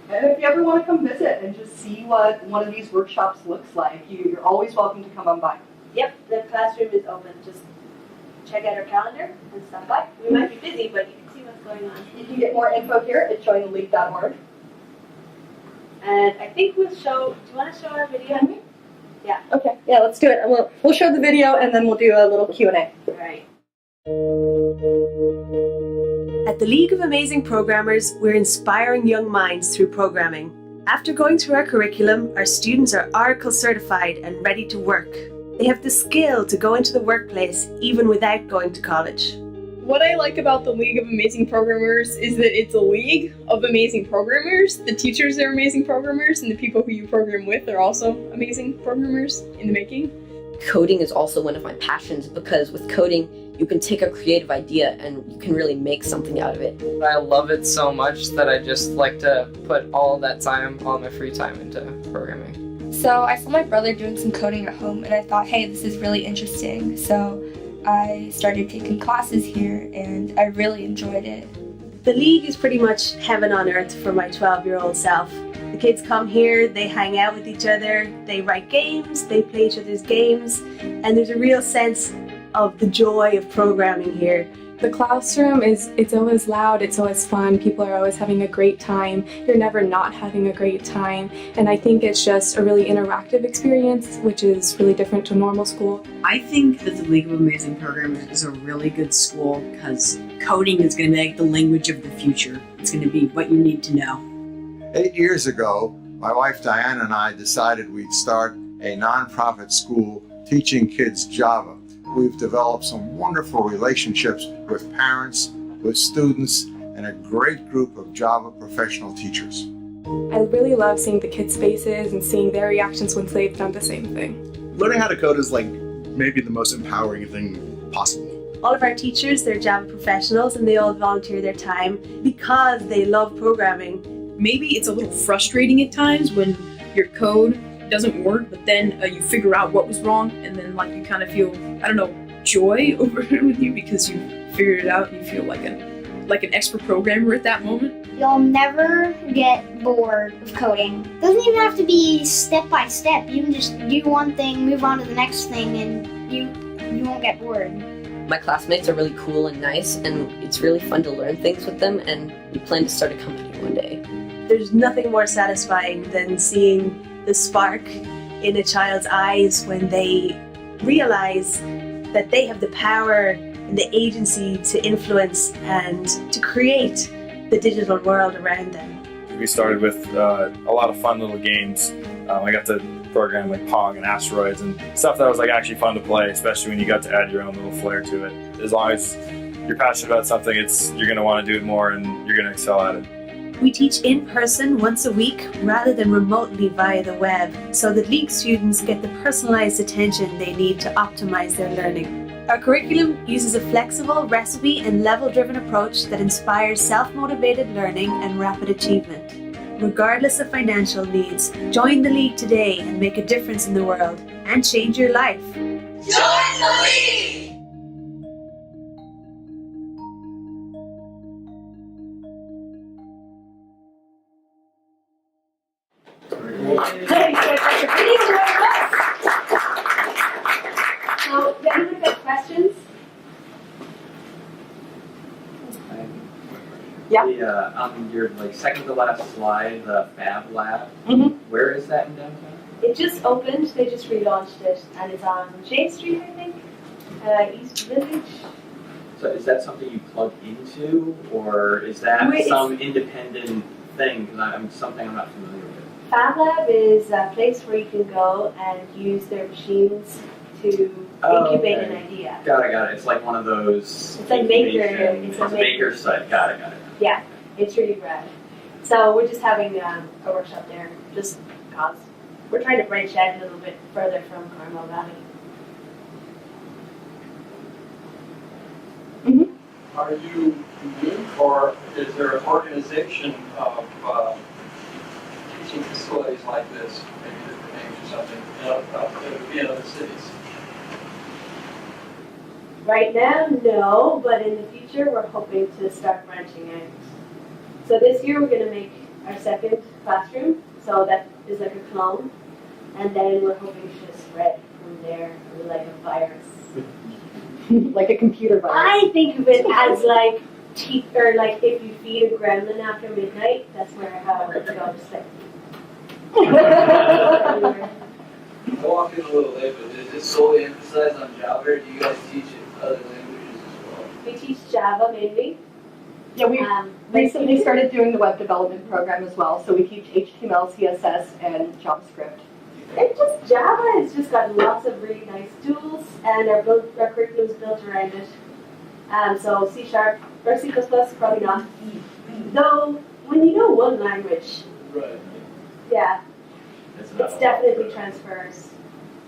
And if you ever want to come visit and just see what one of these workshops looks like, you're always welcome to come on by. Yep, the classroom is open. Just check out our calendar and stop by. We might be busy, but you can see what's going on. You can get more info here at jointheleague.org. And I think we'll show, do you want to show our video? Yeah. Okay, yeah, let's do it. And we'll show the video and then we'll do a little Q&A. All right. At the League of Amazing Programmers, we're inspiring young minds through programming. After going through our curriculum, our students are Oracle certified and ready to work. They have the skill to go into the workplace even without going to college. What I like about the League of Amazing Programmers is that it's a league of amazing programmers. The teachers are amazing programmers, and the people who you program with are also amazing programmers in the making. Coding is also one of my passions because with coding, you can take a creative idea and you can really make something out of it. I love it so much that I just like to put all that time, all my free time into programming. So I saw my brother doing some coding at home and I thought, hey, this is really interesting. So I started taking classes here and I really enjoyed it. The League is pretty much heaven on earth for my 12-year-old self. The kids come here, they hang out with each other, they write games, they play each other's games, and there's a real sense of the joy of programming here. The classroom it's always loud, it's always fun, people are always having a great time, you're never not having a great time, and I think it's just a really interactive experience, which is really different to normal school. I think that the League of Amazing Programmers is a really good school because coding is going to be the language of the future. It's going to be what you need to know. 8 years ago, my wife Diane and I decided we'd start a nonprofit school teaching kids Java. We've developed some wonderful relationships with parents, with students, and a great group of Java professional teachers. I really love seeing the kids' faces and seeing their reactions once they've done the same thing. Learning how to code is like maybe the most empowering thing possible. All of our teachers, they're Java professionals and they all volunteer their time because they love programming. Maybe it's a little frustrating at times when your code doesn't work, but then you figure out what was wrong, and then like you kind of feel, I don't know, joy over it with you because you figured it out and you feel like an expert programmer at that moment. You'll never get bored of coding. It doesn't even have to be step by step. You can just do one thing, move on to the next thing, and you won't get bored. My classmates are really cool and nice, and it's really fun to learn things with them, and we plan to start a company one day. There's nothing more satisfying than seeing the spark in a child's eyes when they realize that they have the power and the agency to influence and to create the digital world around them. We started with a lot of fun little games. I got to program like Pong and Asteroids and stuff that was like actually fun to play, especially when you got to add your own little flair to it. As long as you're passionate about something, you're going to want to do it more and you're going to excel at it. We teach in person once a week rather than remotely via the web, so that League students get the personalized attention they need to optimize their learning. Our curriculum uses a flexible, recipe and level-driven approach that inspires self-motivated learning and rapid achievement. Regardless of financial needs, join the League today and make a difference in the world and change your life. Join the League! So, does anyone have questions? Yeah. On your second to last slide, the Fab Lab. Where is that in downtown? It just opened, they just relaunched it, and it's on Shade Street, I think, East Village. So is that something you plug into, or is that some independent thing? Because something I'm not familiar with. Fab Lab is a place where you can go and use their machines to incubate an idea. Got it. It's like one of those. It's like maker. It's a maker site. Got it. Yeah, it's really rad. So we're just having a workshop there, just because we're trying to branch out a little bit further from Carmel Valley. Are you unique, or is there an organization of teaching facilities like this, maybe different names or something, that would be in other cities? Right now, no, but in the future, we're hoping to start branching out. So this year, we're going to make our second classroom, so that is like a clone, and then we're hoping to spread from there like a virus. Like a computer virus. I think of it as like or like if you feed a gremlin after midnight, that's how it goes to sleep. I walked in a little late, but is this solely emphasized on Java, or do you guys teach it other languages as well? We teach Java mainly. Yeah, we recently started doing the web development program as well, so we teach HTML, CSS, and JavaScript. It's just Java. It's just got lots of really nice tools, and our curriculum is built around it. So C# or C++ probably not. Though when you know one language, right? Yeah, it's definitely transfers.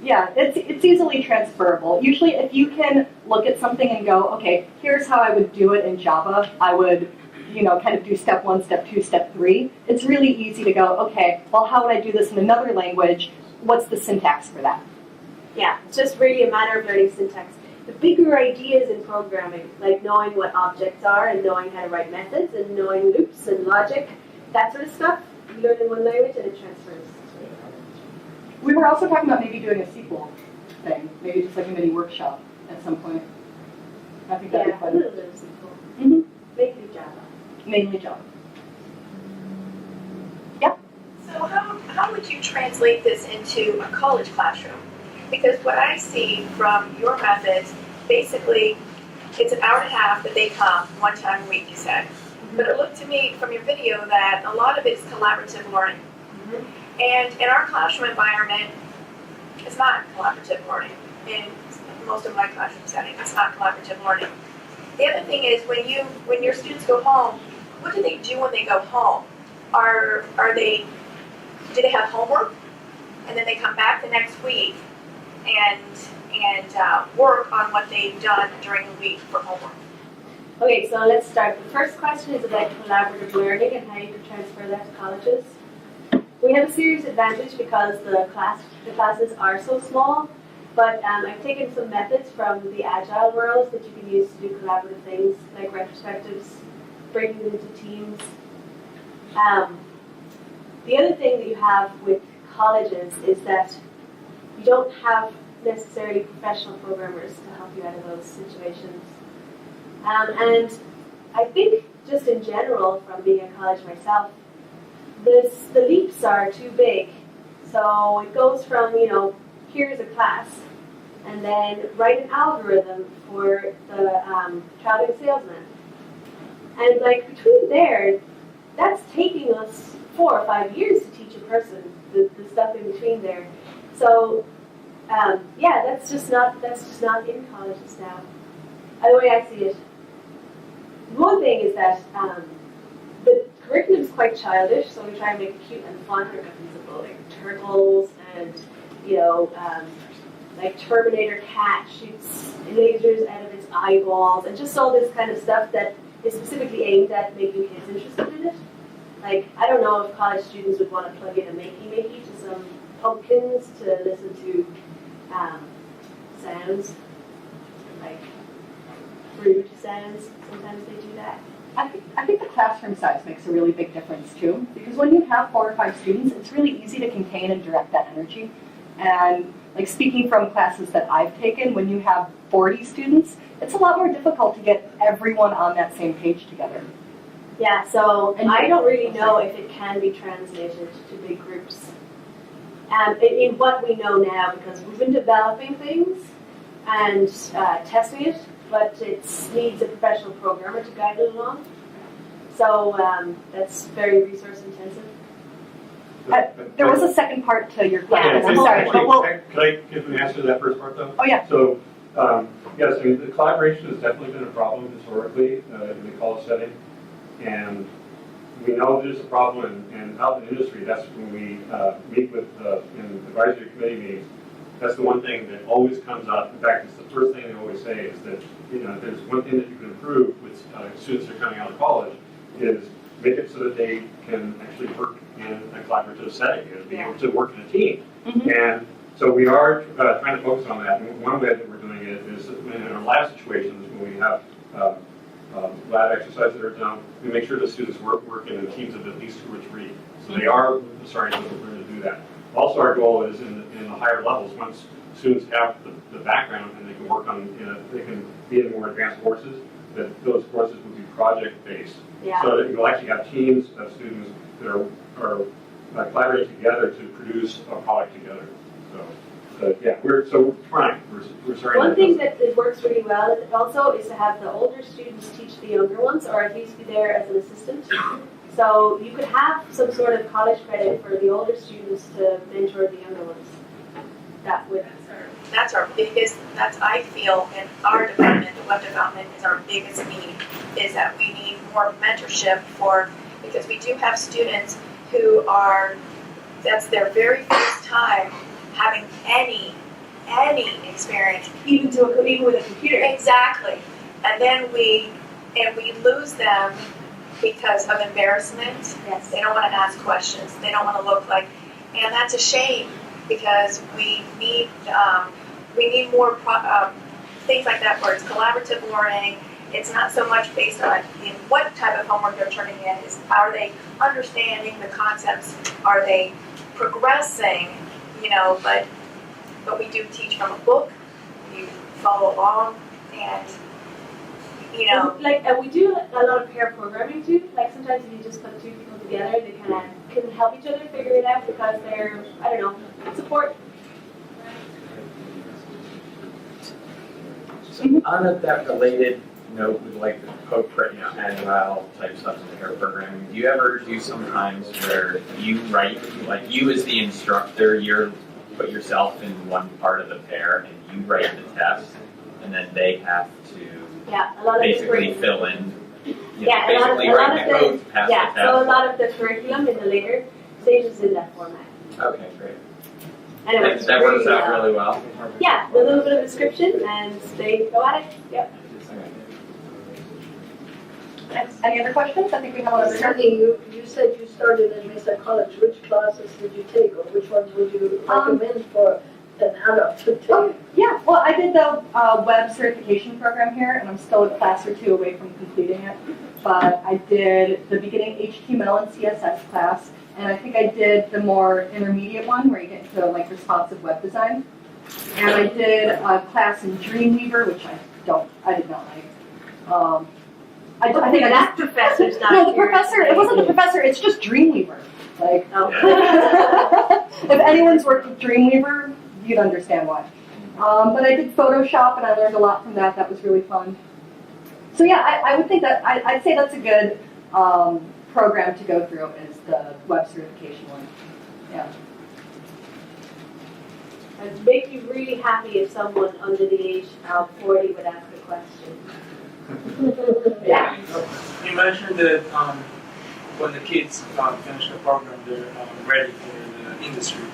Yeah, it's easily transferable. Usually, if you can look at something and go, okay, here's how I would do it in Java. I would, kind of do step 1, step 2, step 3. It's really easy to go, okay, well, how would I do this in another language? What's the syntax for that? Yeah, it's just really a matter of learning syntax. The bigger ideas in programming, like knowing what objects are and knowing how to write methods and knowing loops and logic, that sort of stuff, you learn in one language and it transfers. We were also talking about maybe doing a sequel thing, maybe just like a mini workshop at some point. I think that'd be fun. A little bit of sequel. Mainly Java. Mainly Java. So how would you translate this into a college classroom? Because what I see from your methods, basically, it's an hour and a half that they come one time a week, you said. But it looked to me from your video that a lot of it is collaborative learning. And in our classroom environment, it's not collaborative learning. In most of my classroom settings, it's not collaborative learning. The other thing is when your students go home, what do they do when they go home? Do they have homework? And then they come back the next week and work on what they've done during the week for homework. Okay, so let's start. The first question is about collaborative learning and how you can transfer that to colleges. We have a serious advantage because the classes are so small, but I've taken some methods from the agile world that you can use to do collaborative things like retrospectives, breaking them into teams. The other thing that you have with colleges is that you don't have necessarily professional programmers to help you out of those situations. And I think just in general, from being in college myself, the leaps are too big. So it goes from, here's a class, and then write an algorithm for the traveling salesman. And between there, that's taking us 4 or 5 years to teach a person the stuff in between there. So, yeah, that's just not in colleges now. The way I see it. One thing is that the curriculum is quite childish, so we try and make it cute and fun. We've got things about like turtles and like Terminator cat shoots lasers out of its eyeballs, and just all this kind of stuff that is specifically aimed at making kids interested in it. Like, I don't know if college students would want to plug in a makey to some pumpkins to listen to sounds, like rude sounds. Sometimes they do that. I think the classroom size makes a really big difference too, because when you have 4 or 5 students, it's really easy to contain and direct that energy. And like speaking from classes that I've taken, when you have 40 students, it's a lot more difficult to get everyone on that same page together. Yeah, so I don't really know if it can be translated to big groups. In what we know now, because we've been developing things and testing it, but it needs a professional programmer to guide it along. So that's very resource intensive. There was a second part to your question. Yeah, I'm sorry. Could I give an answer to that first part though? Oh yeah. So yes, I mean the collaboration has definitely been a problem historically in the college setting, and we know there's a problem. And out in the industry, that's when we meet with in advisory committee meetings. That's the one thing that always comes up. In fact, it's the first thing they always say is that there's one thing that you can improve with students that are coming out of college is make it so that they can actually work in a collaborative setting and be able to work in a team. Mm-hmm. And so we are trying to focus on that. And one way that we're doing it is in our lab situations when we have lab exercises that are done, we make sure the students work in teams of at least 2 or 3. So they are starting to learn to do that. Also, our goal is in the higher levels, once students have the background and they can work on, they can be in more advanced courses, that those courses will be project-based. Yeah. So that you'll actually have teams of students that are collaborating together to produce a product together. So yeah, we're trying. We're starting. One thing that works really well also is to have the older students teach the younger ones, or at least be there as an assistant. So you could have some sort of college credit for the older students to mentor the younger ones. That would. That's our biggest, I feel in our department, the web development is our biggest need, is that we need more mentorship because we do have students who that's their very first time having any experience. Even with a computer. Exactly. And then we lose them because of embarrassment. Yes. They don't want to ask questions. They don't want to look like, and that's a shame because we need more things like that where it's collaborative learning. It's not so much based on what type of homework they're turning in. Is are they understanding the concepts? Are they progressing? But we do teach from a book. You follow along, and and we do a lot of pair programming too. Like sometimes if you just put 2 people together, they kind of can help each other figure it out because they're, I don't know, support. So on that related note with like the poke, agile type stuff in the pair programming, do you ever do sometimes where you write, like you as the instructor, you put yourself in one part of the pair and you write the test, and then they have to basically fill in, basically write the code to pass the test? So a lot of the curriculum in the later stages in that format. Okay, great. And that works out really well. Yeah, a little bit of description and they go at it. Yep. Any other questions? I think we have one over here. Sonny, you said you started at Mesa College. Which classes did you take, or which ones would you recommend for an adult to take? Yeah, well, I did the web certification program here, and I'm still a class or 2 away from completing it. But I did the beginning HTML and CSS class, and I think I did the more intermediate one where you get into like responsive web design. And I did a class in Dreamweaver, which I did not like. I think that professor's not no, the professor. It wasn't the professor. It's just Dreamweaver. Like, if anyone's worked with Dreamweaver, you'd understand why. But I did Photoshop, and I learned a lot from that. That was really fun. So yeah, I would think that I'd say that's a good program to go through is the web certification one. Yeah. It'd make you really happy if someone under the age of 40 would ask a question. Yeah. You mentioned that when the kids finish the program, they're ready for the industry.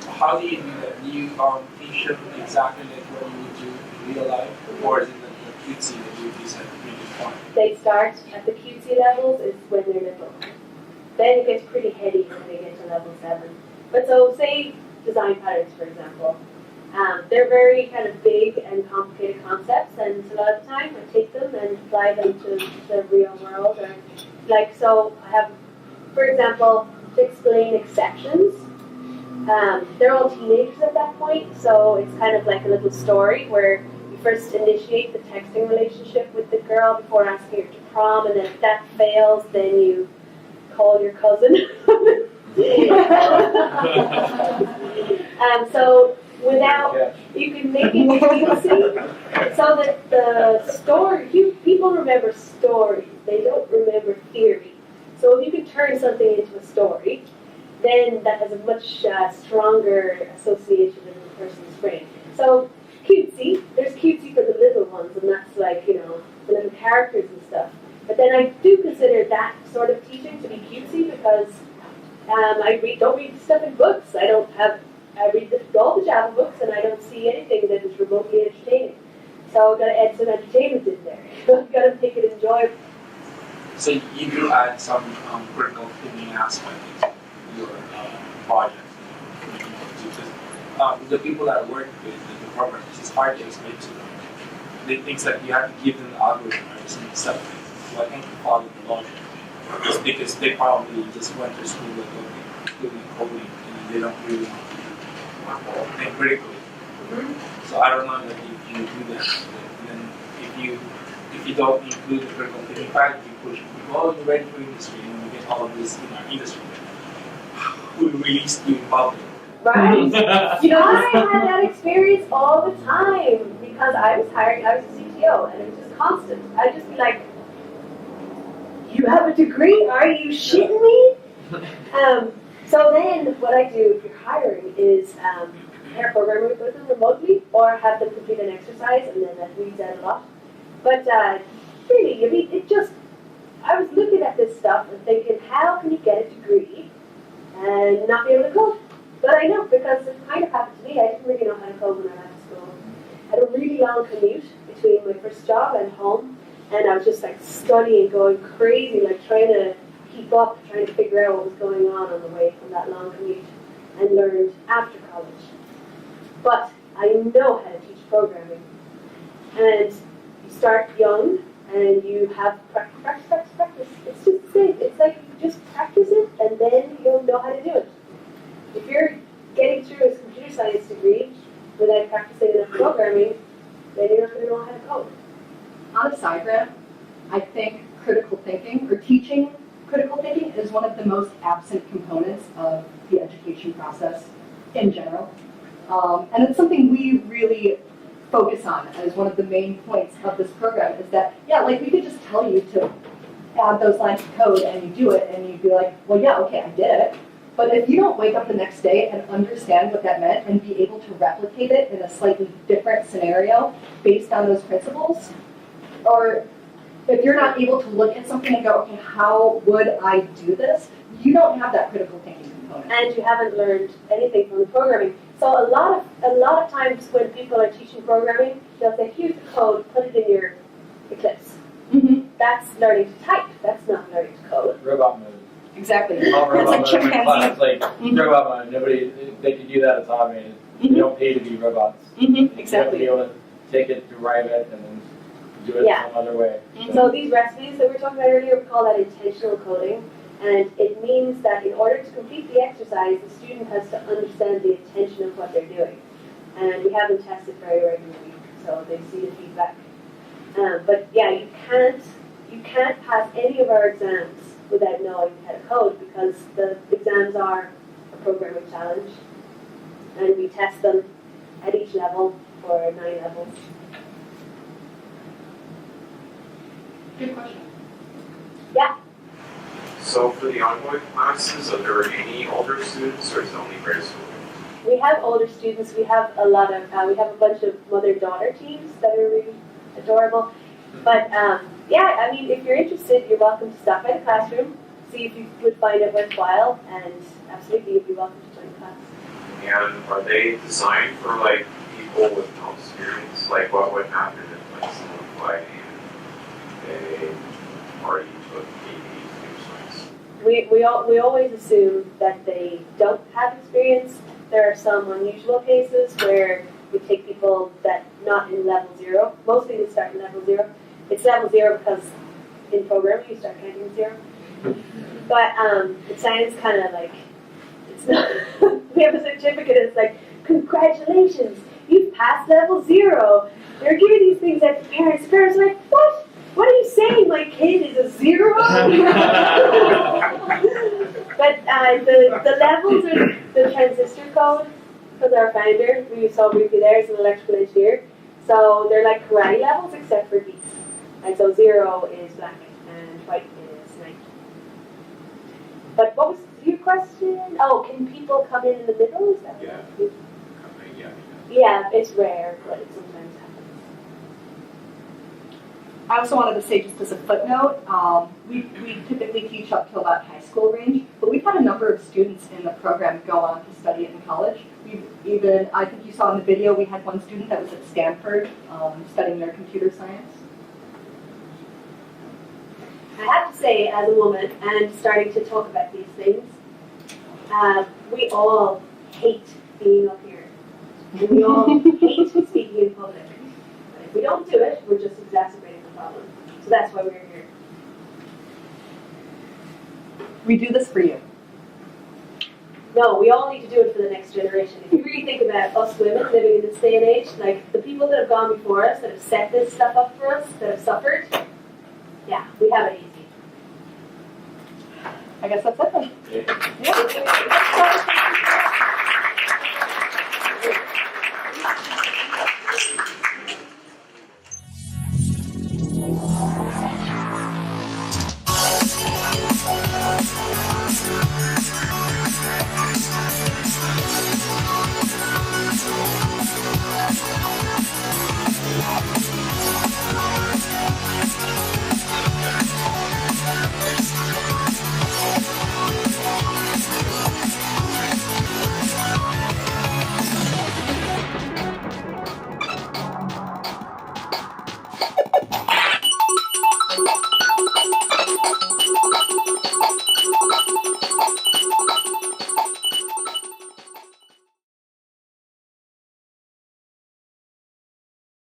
How do you do that? Do you teach them exactly like what you would do in real life, or is it the cutesy that you said really fun? They start at the cutesy levels is when they're little. Then it gets pretty heady when they get to level 7. But so say design patterns, for example. They're very kind of big and complicated concepts, and a lot of the time I take them and apply them to the real world. Or, like, so I have, for example, to explain exceptions. They're all teenagers at that point, so it's kind of like a little story where you first initiate the texting relationship with the girl before asking her to prom, and then if that fails, then you call your cousin. So without, you can make it cutesy so that the story, people remember stories, they don't remember theory. So if you can turn something into a story, then that has a much stronger association in the person's brain. So cutesy, there's cutesy for the little ones, and that's like, you know, the little characters and stuff. But then I do consider that sort of teaching to be cutesy because I don't read stuff in books. I read all the Java books, and I don't see anything that is remotely entertaining. So I've got to add some entertainment in there. I've got to make it enjoyable. So you do add some critical thinking aspect to your project. Because the people that work with the program, it's hard to explain to them. They think that you have to give them the algorithm or some stuff. So I think you follow the logic. It's because they probably just went to school like doing coding and they don't really want to think critically. So I don't know if you do that. Then if you don't include the critical thinking part, you push people, oh, you're ready for industry, and you get all of this in our industry. Who released you in public? Right? You know, I had that experience all the time because I was hired, I was a CTO, and it was just constant. I'd just be like, you have a degree? Are you shitting me? So then what I do if you're hiring is pair programming with them remotely or have them complete an exercise, and then that weeds out a lot. But really, I mean, I was looking at this stuff and thinking, how can you get a degree and not be able to code? But I know, because it kind of happened to me. I didn't really know how to code when I left school. I had a really long commute between my first job and home, and I was just like studying, going crazy, like trying to keep up, trying to figure out what was going on the way from that long commute, and learned after college. But I know how to teach programming. And you start young, and you have practice. It's just the same. It's like you just practice it, and then you'll know how to do it. If you're getting through a computer science degree without practicing enough programming, then you're not going to know how to code. On a side note, I think critical thinking, or teaching critical thinking, is one of the most absent components of the education process in general. And it's something we really focus on as one of the main points of this program, is that, yeah, like we could just tell you to add those lines of code and you do it, and you'd be like, well, yeah, okay, I did it. But if you don't wake up the next day and understand what that meant and be able to replicate it in a slightly different scenario based on those principles, or if you're not able to look at something and go, okay, how would I do this? You don't have that critical thinking component. And you haven't learned anything from the programming. So a lot of times when people are teaching programming, they'll say, here's the code, put it in your Eclipse. That's learning to type. That's not learning to code. Robot mode. Exactly. It's like chimpanzee. Like robot mode. Nobody, they can do that. It's automated. They don't pay to be robots. Exactly. You have to be able to take it, derive it, and then do it some other way. So these recipes that we were talking about earlier, we call that intentional coding. And it means that in order to complete the exercise, the student has to understand the intention of what they're doing. And we have them tested very regularly, so they see the feedback. But yeah, you can't pass any of our exams without knowing how to code, because the exams are a programming challenge, and we test them at each level for 9 levels. Good question. Yeah. So for the ongoing classes, are there any older students, or is it only grade school? we have older students. We have a lot of we have a bunch of mother-daughter teams that are really adorable. But yeah, I mean, if you're interested, you're welcome to stop by the classroom, see if you would find it worthwhile, and absolutely, you'd be welcome to join the class. And are they designed for like people with no experience? Like what would happen if like someone applied and they already took AP science? We always assume that they don't have experience. There are some unusual cases where we take people that not in level 0. Mostly they start in level 0. It's level 0 because in programming you start counting 0. But it sounds kind of like it's not. We have a certificate. It's like, congratulations, you've passed level 0. They're giving these things out to parents. The parents are like, what? What are you saying? My kid is a 0? But the levels are the transistor code, because our founder, who you saw briefly there, is an electrical engineer. So they're like karate levels except for beats. And so 0 is black and white is night. But what was your question? Oh, can people come in the middle? Is that Yeah. Yeah, it's rare, but it sometimes happens. I also wanted to say, just as a footnote, we typically teach up to about high school range, but we've had a number of students in the program go on to study it in college. We've even, I think you saw in the video, we had one student that was at Stanford studying their computer science. I have to say, as a woman, and starting to talk about these things, we all hate being up here. And we all hate speaking in public. But if we don't do it, we're just exacerbating the problem. So that's why we're here. We do this for you. No, we all need to do it for the next generation. If you really think about us women living in this day and age, like the people that have gone before us, that have set this stuff up for us, that have suffered, yeah, we have it easy. I guess that's it then. Yeah.